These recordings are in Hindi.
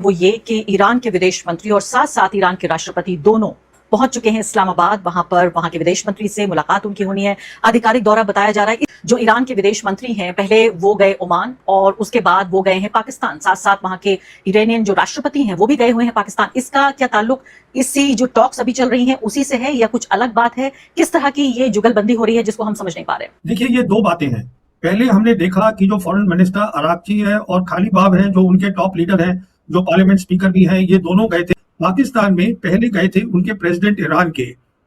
वो ये कि ईरान के विदेश मंत्री और साथ साथ ईरान के राष्ट्रपति दोनों पहुंच चुके हैं इस्लामाबाद। वहां के विदेश मंत्री से मुलाकात उनकी होनी है। आधिकारिक दौरा बताया जा रहा है। जो ईरान के विदेश मंत्री हैं, पहले वो गए ओमान और उसके बाद वो गए हैं पाकिस्तान। साथ साथ वहां के ईरानियन जो राष्ट्रपति हैं वो भी गए हुए हैं पाकिस्तान। इसका क्या ताल्लुक इसी जो टॉक्स अभी चल रही हैं उसी से है या कुछ अलग बात है? किस तरह की ये जुगलबंदी हो रही है जिसको हम समझ नहीं पा रहे? देखिए, ये दो बातें हैं। पहले हमने देखा कि जो फॉरेन मिनिस्टर अरागची है और खलीबाफ है, जो उनके टॉप लीडर हैं, जो पार्लियामेंट स्पीकर भी हैं, ये दोनों गए थे पाकिस्तान में। पहले गए थे उनके प्रेसिडेंट ईरान के,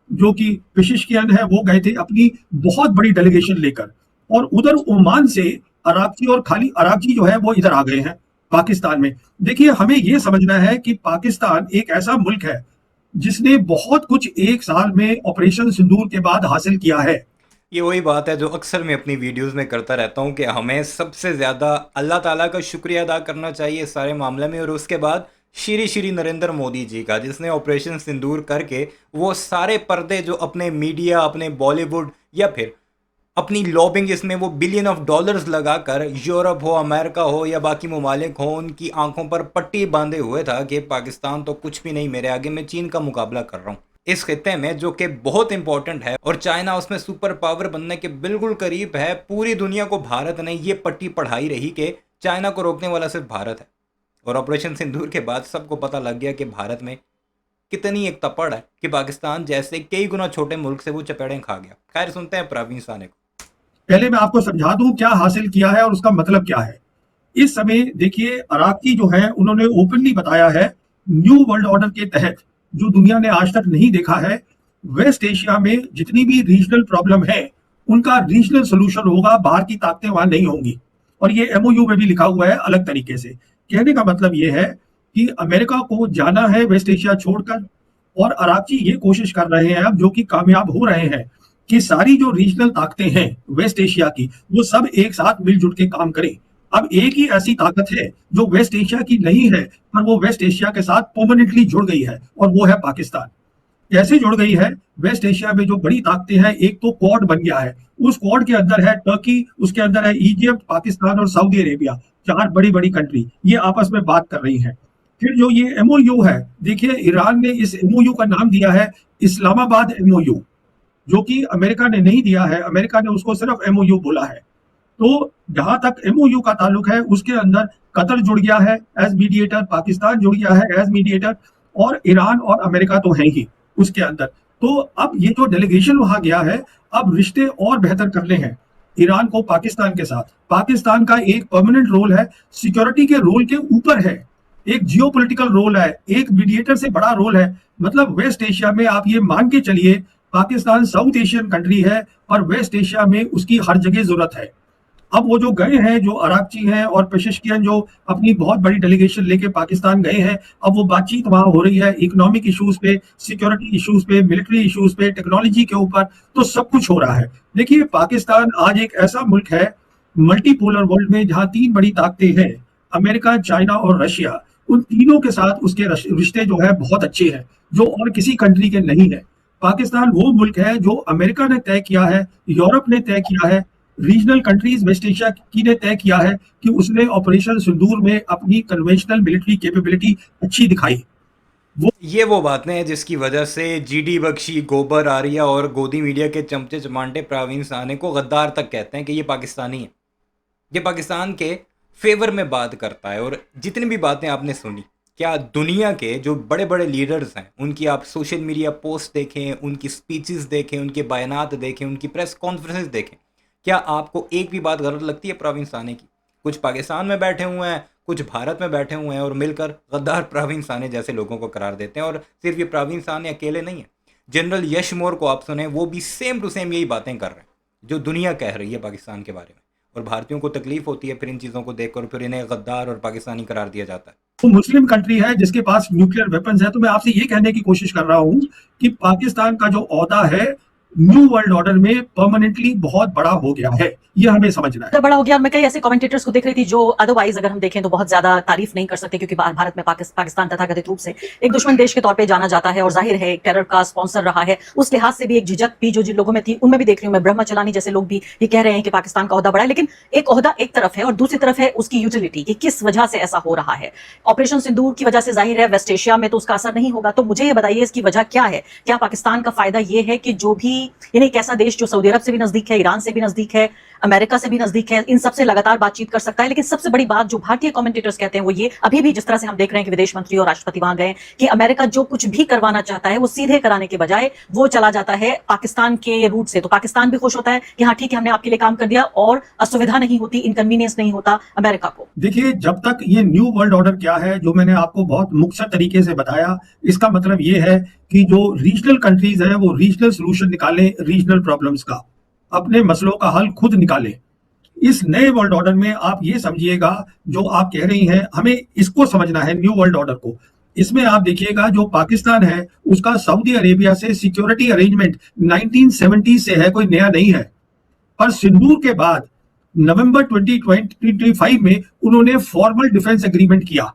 जो कि पेशिशकियान है, वो गए थे अपनी बहुत बड़ी डेलीगेशन लेकर। और उधर ओमान से अरागची और खाली अरागची जो है वो इधर आ गए हैं पाकिस्तान में। देखिए, हमें ये समझना है कि पाकिस्तान एक ऐसा मुल्क है जिसने बहुत कुछ एक साल में ऑपरेशन सिंदूर के बाद हासिल किया है। ये वही बात है जो अक्सर मैं अपनी वीडियोस में करता रहता हूँ कि हमें सबसे ज़्यादा अल्लाह ताला का शुक्रिया अदा करना चाहिए इस सारे मामले में, और उसके बाद श्री नरेंद्र मोदी जी का, जिसने ऑपरेशन सिंदूर करके वो सारे पर्दे जो अपने मीडिया, अपने बॉलीवुड या फिर अपनी लॉबिंग, जिसमें वो बिलियन ऑफ डॉलर्स लगाकर यूरोप हो, अमेरिका हो या बाकी ममालिक हो, उनकी आंखों पर पट्टी बांधे हुए था कि पाकिस्तान तो कुछ भी नहीं मेरे आगे, मैं चीन का मुकाबला कर रहा हूँ इस खित्ते में, जो कि बहुत इंपॉर्टेंट है और चाइना उसमें सुपर पावर बनने के बिल्कुल करीब है। पूरी दुनिया को भारत ने ये पट्टी पढ़ाई रही कि चाइना को रोकने वाला सिर्फ भारत है, और ऑपरेशन सिंदूर के बाद सबको पता लग गया कि भारत में कितनी एक तपड़ है कि पाकिस्तान जैसे कई गुना छोटे मुल्क से वो चपेड़ें खा गया। खैर, सुनते हैं प्रवीण साने को। पहले मैं आपको समझा दूं क्या हासिल किया है और उसका मतलब क्या है। इस समय देखिए, अराकी जो है उन्होंने ओपनली बताया है, न्यू वर्ल्ड ऑर्डर के तहत, जो दुनिया ने आज तक नहीं देखा है, वेस्ट एशिया में जितनी भी रीजनल प्रॉब्लम है उनका रीजनल सोल्यूशन होगा, बाहर की ताकतें वहां नहीं होंगी। और ये एमओयू में भी लिखा हुआ है अलग तरीके से। कहने का मतलब ये है कि अमेरिका को जाना है वेस्ट एशिया छोड़कर, और अराकी ये कोशिश कर रहे हैं अब, जो कि कामयाब हो रहे हैं, कि सारी जो रीजनल ताकतें हैं वेस्ट एशिया की, वो सब एक साथ मिलजुल के काम करें। अब एक ही ऐसी ताकत है जो वेस्ट एशिया की नहीं है, पर वो वेस्ट एशिया के साथ परमानेंटली जुड़ गई है, और वो है पाकिस्तान। कैसे जुड़ गई है? वेस्ट एशिया में जो बड़ी ताकतें हैं, एक तो क्वाड बन गया है, उस क्वाड के अंदर है टर्की, उसके अंदर है इजिप्ट, पाकिस्तान और सऊदी अरेबिया, चार बड़ी बड़ी कंट्री ये आपस में बात कर रही हैं। फिर जो ये एमओयू है, देखिए ईरान ने इस एमओयू का नाम दिया है इस्लामाबाद एमओयू, जो कि अमेरिका ने नहीं दिया है, अमेरिका ने उसको सिर्फ एमओयू बोला है। तो जहां तक एमओयू का ताल्लुक है, उसके अंदर कतर जुड़ गया है एज मीडिएटर, पाकिस्तान जुड़ गया है एज मीडिएटर, और ईरान और अमेरिका तो है ही उसके अंदर। तो अब ये जो डेलीगेशन वहां गया है, अब रिश्ते और बेहतर करने हैं ईरान को पाकिस्तान के साथ। पाकिस्तान का एक परमानेंट रोल है, सिक्योरिटी के रोल के ऊपर है, एक जियोपॉलिटिकल रोल है, एक मीडिएटर से बड़ा रोल है। मतलब वेस्ट एशिया में आप ये मान के चलिए, पाकिस्तान साउथ एशियन कंट्री है और वेस्ट एशिया में उसकी हर जगह जरूरत है। अब वो जो गए हैं, जो अरागची हैं और पेशिशकियान, जो अपनी बहुत बड़ी डेलीगेशन लेके पाकिस्तान गए हैं, अब वो बातचीत वहां हो रही है इकोनॉमिक इश्यूज पे, सिक्योरिटी इश्यूज पे, मिलिट्री इश्यूज पे, टेक्नोलॉजी के ऊपर, तो सब कुछ हो रहा है। देखिए, पाकिस्तान आज एक ऐसा मुल्क है मल्टीपोलर वर्ल्ड में, जहां तीन बड़ी ताकतें हैं, अमेरिका, चाइना और रशिया। उन तीनों के साथ उसके रिश्ते जो है बहुत अच्छे हैं, जो और किसी कंट्री के नहीं है। पाकिस्तान वो मुल्क है जो अमेरिका ने तय किया है, यूरोप ने तय किया है, रीजनल कंट्रीज वेस्ट एशिया की ने तय किया है कि उसने ऑपरेशन सिंदूर में अपनी कन्वेंशनल मिलिट्री कैपेबिलिटी अच्छी दिखाई। वो बातें हैं जिसकी वजह से जीडी बख्शी, गोबर आर्या और गोदी मीडिया के चमचे चमांटे प्रवीण साने को गद्दार तक कहते हैं कि ये पाकिस्तानी है, ये पाकिस्तान के फेवर में बात करता है। और जितनी भी बातें आपने सुनी, क्या दुनिया के जो बड़े बड़े लीडर्स हैं उनकी आप सोशल मीडिया पोस्ट देखें, उनकी स्पीचेस देखें, उनके बयानात देखें, उनकी प्रेस कॉन्फ्रेंसेस देखें, क्या आपको एक भी बात गलत लगती है प्रवीण साने की? कुछ पाकिस्तान में बैठे हुए हैं, कुछ भारत में बैठे हुए हैं और मिलकर गद्दार प्रवीण साने जैसे लोगों को करार देते हैं। और सिर्फ ये प्रवीण साने अकेले नहीं है, जनरल यश मोर को आप सुने, वो भी सेम टू सेम यही बातें कर रहे हैं जो दुनिया कह रही है पाकिस्तान के बारे में। और भारतीयों को तकलीफ होती है फिर इन चीज़ों को देखकर, फिर इन्हें गद्दार और पाकिस्तानी करार दिया जाता है। वो मुस्लिम कंट्री है जिसके पास न्यूक्लियर वेपन्स है। तो मैं आपसे ये कहने की कोशिश कर रहा हूं कि पाकिस्तान का जो ओहदा है न्यू वर्ल्ड ऑर्डर में परमानेंटली बहुत बड़ा हो गया है, ये हमें समझना है। तो बड़ा हो गया। और मैं कई ऐसे कमेंटेटर्स को देख रही थी जो अदरवाइज अगर हम देखें तो बहुत ज्यादा तारीफ नहीं कर सकते, क्योंकि भारत में पाकिस्तान तथाकथित रूप से एक दुश्मन देश के तौर पे जाना जाता है और जाहिर है टेरर का स्पॉन्सर रहा है। उस लिहाज से भी एक झिझक भी जो जिन लोगों में थी उनमें भी देख रही हूं मैं। ब्रह्मा चलानी जैसे लोग भी ये कह रहे हैं कि पाकिस्तान का ओहदा बड़ा है, लेकिन एक ओहदा एक तरफ है और दूसरी तरफ है उसकी यूटिलिटी कि किस वजह से ऐसा हो रहा है। ऑपरेशन सिंदूर की वजह से जाहिर है वेस्ट एशिया में तो उसका असर नहीं होगा। तो मुझे ये बताइए इसकी वजह क्या है? क्या पाकिस्तान का फायदा ये है कि जो भी यानी एक ऐसा देश जो सऊदी अरब से भी नजदीक है, ईरान से भी नजदीक है, अमेरिका से भी नजदीक है, इन सबसे लगातार बातचीत कर सकता है। लेकिन सबसे बड़ी बात जो भारतीय कमेंटेटर्स कहते हैं वो ये, अभी भी जिस तरह से हम देख रहे हैं कि विदेश मंत्री और राष्ट्रपति वहां गए, कि अमेरिका जो कुछ भी करवाना चाहता है वो सीधे कराने के बजाय वो चला जाता है पाकिस्तान के रूट से। तो पाकिस्तान भी खुश होता है कि हाँ ठीक है हमने आपके लिए काम कर दिया, और असुविधा नहीं होती, इनकन्वीनियंस नहीं होता अमेरिका को। देखिए, जब तक ये न्यू वर्ल्ड ऑर्डर क्या है जो मैंने आपको बहुत मुख्तर तरीके से बताया, इसका मतलब ये है कि जो रीजनल कंट्रीज है वो रीजनल सोल्यूशन निकालें, रीजनल प्रॉब्लम्स का, अपने मसलों का हल खुद निकालें। इस नए वर्ल्ड ऑर्डर में आप ये समझिएगा, जो आप कह रही हैं हमें इसको समझना है न्यू वर्ल्ड ऑर्डर को। इसमें आप देखिएगा जो पाकिस्तान है उसका सऊदी अरेबिया से सिक्योरिटी अरेंजमेंट 1970 से है, कोई नया नहीं है। पर सिंदूर के बाद नवंबर 2025 में उन्होंने फॉर्मल डिफेंस एग्रीमेंट किया।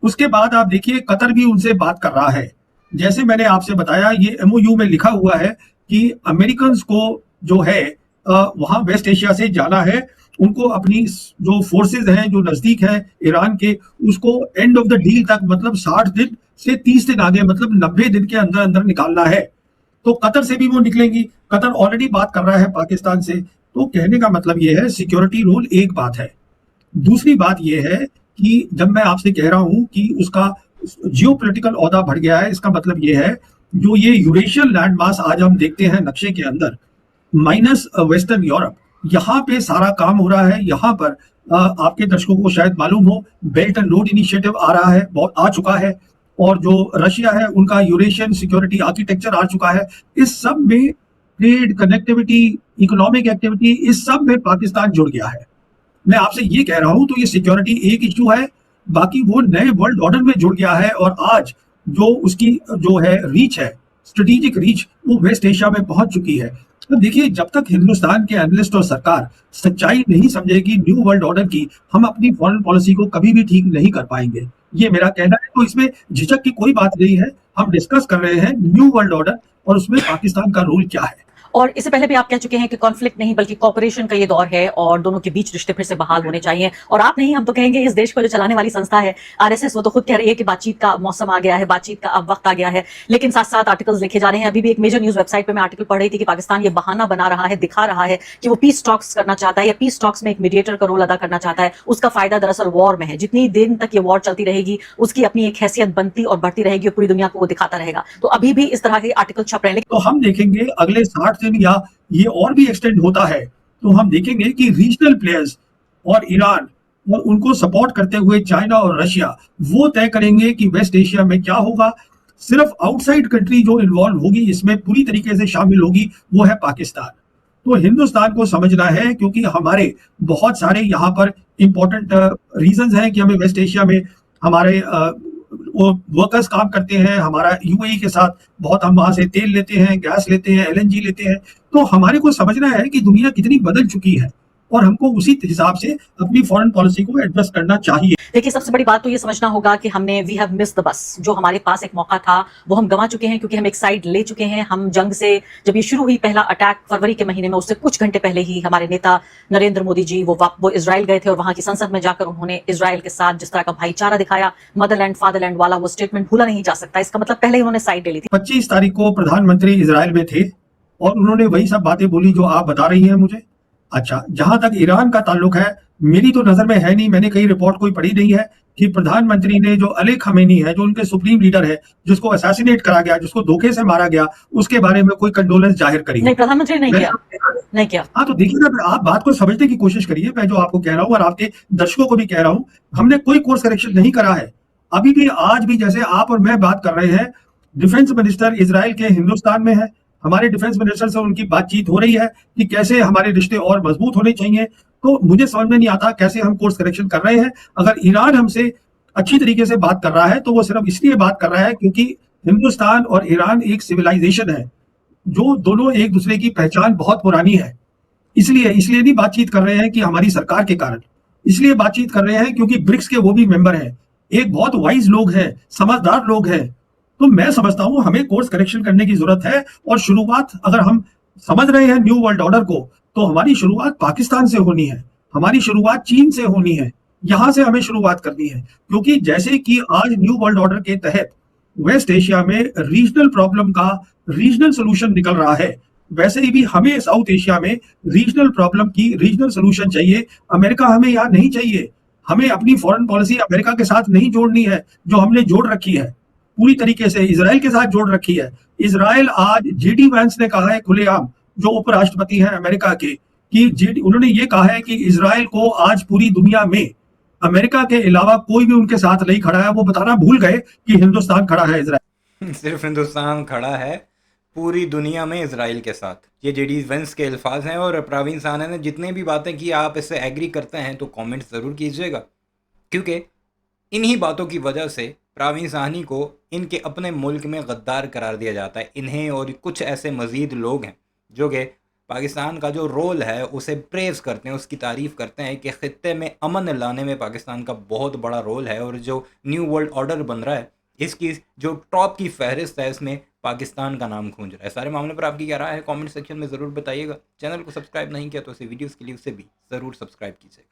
उसके बाद आप देखिए कतर भी उनसे बात कर रहा है। जैसे मैंने आपसे बताया, ये एमओयू में लिखा हुआ है कि अमेरिकन को जो है वहां वेस्ट एशिया से जाना है, उनको अपनी जो फोर्सेज हैं जो नजदीक है ईरान के, उसको एंड ऑफ द डील तक, मतलब 60 दिन से 30 दिन आगे, मतलब 90 दिन के अंदर अंदर निकालना है। तो कतर से भी वो निकलेंगी। कतर ऑलरेडी बात कर रहा है पाकिस्तान से। तो कहने का मतलब ये है सिक्योरिटी रोल एक बात है। दूसरी बात यह है कि जब मैं आपसे कह रहा हूं कि उसका जियोपॉलिटिकल ओहदा बढ़ गया है, इसका मतलब यह है जो ये यूरेशियन लैंड मास आज हम देखते हैं नक्शे के अंदर, माइनस वेस्टर्न यूरोप, यहाँ पे सारा काम हो रहा है। यहाँ पर आपके दर्शकों को शायद मालूम हो, बेल्ट एंड रोड इनिशिएटिव आ रहा है, बहुत आ चुका है, और जो रशिया है उनका यूरेशियन सिक्योरिटी आर्किटेक्चर आ चुका है। इस सब में ट्रेड, कनेक्टिविटी, इकोनॉमिक एक्टिविटी, इस सब में पाकिस्तान जुड़ गया है। मैं आपसे ये कह रहा हूं तो ये सिक्योरिटी एक इश्यू है, बाकी वो नए वर्ल्ड ऑर्डर में जुड़ गया है। और आज जो उसकी जो है रीच है, स्ट्रेटेजिक रीच, वो वेस्ट एशिया में पहुंच चुकी है। तो देखिए, जब तक हिंदुस्तान के एनालिस्ट और सरकार सच्चाई नहीं समझेगी न्यू वर्ल्ड ऑर्डर की, हम अपनी फॉरेन पॉलिसी को कभी भी ठीक नहीं कर पाएंगे, ये मेरा कहना है। तो इसमें झिझक की कोई बात नहीं है। हम डिस्कस कर रहे हैं न्यू वर्ल्ड ऑर्डर और उसमें पाकिस्तान का रोल क्या है। और इससे पहले भी आप कह चुके हैं कि कॉन्फ्लिक्ट नहीं बल्कि कॉपरेशन का ये दौर है और दोनों के बीच रिश्ते फिर से बहाल होने चाहिए। और आप नहीं, हम तो कहेंगे इस देश को जो चलाने वाली संस्था है आरएसएस, वो तो खुद कह रही है कि बातचीत का मौसम आ गया है, बातचीत का अब वक्त आ गया है। लेकिन साथ साथ आर्टिकल्स लिखे जा रहे हैं। अभी भी एक मेजर न्यूज वेबसाइट पे मैं आर्टिकल पढ़ रही थी कि पाकिस्तान ये बहाना बना रहा है, दिखा रहा है कि वो पीस टॉक्स करना चाहता है या पीस टॉक्स में एक मीडिएटर का रोल अदा करना चाहता है। उसका फायदा दरअसल वॉर में है। जितनी दिन तक ये वॉर चलती रहेगी उसकी अपनी एक हैसियत बनती और बढ़ती रहेगी और पूरी दुनिया को वो दिखाता रहेगा। तो अभी भी इस तरह के आर्टिकल छप रहे हैं। तो हम देखेंगे अगले 60 दिन या ये और भी एक्सटेंड होता है तो हम देखेंगे कि रीजनल प्लेयर्स और ईरान और उनको सपोर्ट करते हुए चाइना और रशिया वो तय करेंगे कि वेस्ट एशिया में क्या होगा। सिर्फ आउटसाइड कंट्री जो इन्वॉल्व होगी, इसमें पूरी तरीके से शामिल होगी, वो है पाकिस्तान। तो हिंदुस्तान को समझना है, क्योंकि हमारे बहुत सारे यहाँ पर इंपॉर्टेंट रीजंस हैं कि हमें वेस्ट एशिया में हमारे वो वर्कर्स काम करते हैं। हमारा यूएई के साथ बहुत, हम वहां से तेल लेते हैं, गैस लेते हैं, एलएनजी लेते हैं। तो हमारे को समझना है कि दुनिया कितनी बदल चुकी है और हमको उसी हिसाब से अपनी फॉरेन पॉलिसी को एडजस्ट करना चाहिए। देखिए, सबसे बड़ी बात तो ये समझना होगा कि हमने we have missed the bus. जो हमारे पास एक मौका था वो हम गंवा चुके हैं, क्योंकि हम एक साइड ले चुके हैं। हम जंग से, जब ये शुरू हुई पहला अटैक फरवरी के महीने में, उससे कुछ घंटे पहले ही हमारे नेता नरेंद्र मोदी जी वो इजराइल गए थे और वहां की संसद में जाकर उन्होंने इजराइल के साथ जिस तरह का भाईचारा दिखाया, मदरलैंड फादरलैंड वाला वो स्टेटमेंट भूला नहीं जा सकता। इसका मतलब पहले ही उन्होंने साइड ले ली थी। 25 तारीख को प्रधानमंत्री इजराइल में थे और उन्होंने वही सब बातें बोली जो आप बता रही हैं मुझे। अच्छा, जहां तक ईरान का ताल्लुक है, मेरी तो नजर में है नहीं, मैंने कहीं रिपोर्ट कोई पढ़ी नहीं है कि प्रधानमंत्री ने, जो अली खमेनी है, जो उनके सुप्रीम लीडर है, जिसको असैसिनेट करा गया, जिसको धोखे से मारा गया, उसके बारे में कोई कंडोलेंस जाहिर करी। नहीं, प्रधानमंत्री ने नहीं किया। हाँ, तो देखिएगा, आप बात को समझने की कोशिश करिए। मैं जो आपको कह रहा हूँ और आपके दर्शकों को भी कह रहा हूँ, हमने कोई कोर्स करेक्शन नहीं करा है। अभी भी, आज भी, जैसे आप और मैं बात कर रहे हैं, डिफेंस मिनिस्टर इजराइल के हिंदुस्तान में है। हमारे डिफेंस मिनिस्टर से उनकी बातचीत हो रही है कि कैसे हमारे रिश्ते और मजबूत होने चाहिए। तो मुझे समझ में नहीं आता कैसे हम कोर्स करेक्शन कर रहे हैं। अगर ईरान हमसे अच्छी तरीके से बात कर रहा है तो वो सिर्फ इसलिए बात कर रहा है क्योंकि हिंदुस्तान और ईरान एक सिविलाइजेशन है। जो दोनों एक दूसरे की पहचान बहुत पुरानी है। इसलिए इसलिए नहीं बातचीत कर रहे हैं कि हमारी सरकार के कारण, इसलिए बातचीत कर रहे हैं क्योंकि ब्रिक्स के वो भी मेंबर हैं, एक बहुत वाइज लोग हैं, समझदार लोग हैं। तो मैं समझता हूं हमें कोर्स करेक्शन करने की जरूरत है। और शुरुआत अगर हम समझ रहे हैं न्यू वर्ल्ड ऑर्डर को, तो हमारी शुरुआत पाकिस्तान से होनी है, हमारी शुरुआत चीन से होनी है, यहां से हमें शुरुआत करनी है। क्योंकि जैसे कि आज न्यू वर्ल्ड ऑर्डर के तहत वेस्ट एशिया में रीजनल प्रॉब्लम का रीजनल सोल्यूशन निकल रहा है, वैसे ही भी हमें साउथ एशिया में रीजनल प्रॉब्लम की रीजनल सोल्यूशन चाहिए। अमेरिका हमें यहाँ नहीं चाहिए। हमें अपनी फॉरेन पॉलिसी अमेरिका के साथ नहीं जोड़नी है, जो हमने जोड़ रखी है पूरी तरीके से इजराइल के साथ जोड़ रखी है। इजराइल आज जेडी वैंस ने कहा है खुलेआम, जो उपराष्ट्रपति हैं अमेरिका के, कि जेडी उन्होंने ये कहा है कि इजराइल को आज पूरी दुनिया में अमेरिका के अलावा कोई भी उनके साथ नहीं खड़ा है। वो बताना भूल गए कि हिंदुस्तान खड़ा है इजराइल। सिर्फ हिंदुस्तान खड़ा है पूरी दुनिया में इजराइल के साथ। ये जेडी वेंस के अल्फाज हैं। और प्रवीण साना ने जितने भी बातें की, आप इससे एग्री करते हैं तो कमेंट ज़रूर कीजिएगा, क्योंकि इन्हीं बातों की वजह से प्रवीण साहनी को इनके अपने मुल्क में गद्दार करार दिया जाता है। इन्हें और कुछ ऐसे मज़ीद लोग हैं जो कि पाकिस्तान का जो रोल है उसे प्रेज़ करते हैं, उसकी तारीफ़ करते हैं कि ख़ित्ते में अमन लाने में पाकिस्तान का बहुत बड़ा रोल है। और जो न्यू वर्ल्ड ऑर्डर बन रहा है, इसकी जो टॉप की फहरिस्त है, इसमें पाकिस्तान का नाम गूंज रहा है। सारे मामले पर आपकी क्या राय है, कमेंट सेक्शन में ज़रूर बताइएगा। चैनल को सब्सक्राइब नहीं किया तो ऐसे वीडियोज़ के लिए उसे भी ज़रूर सब्सक्राइब कीजिएगा।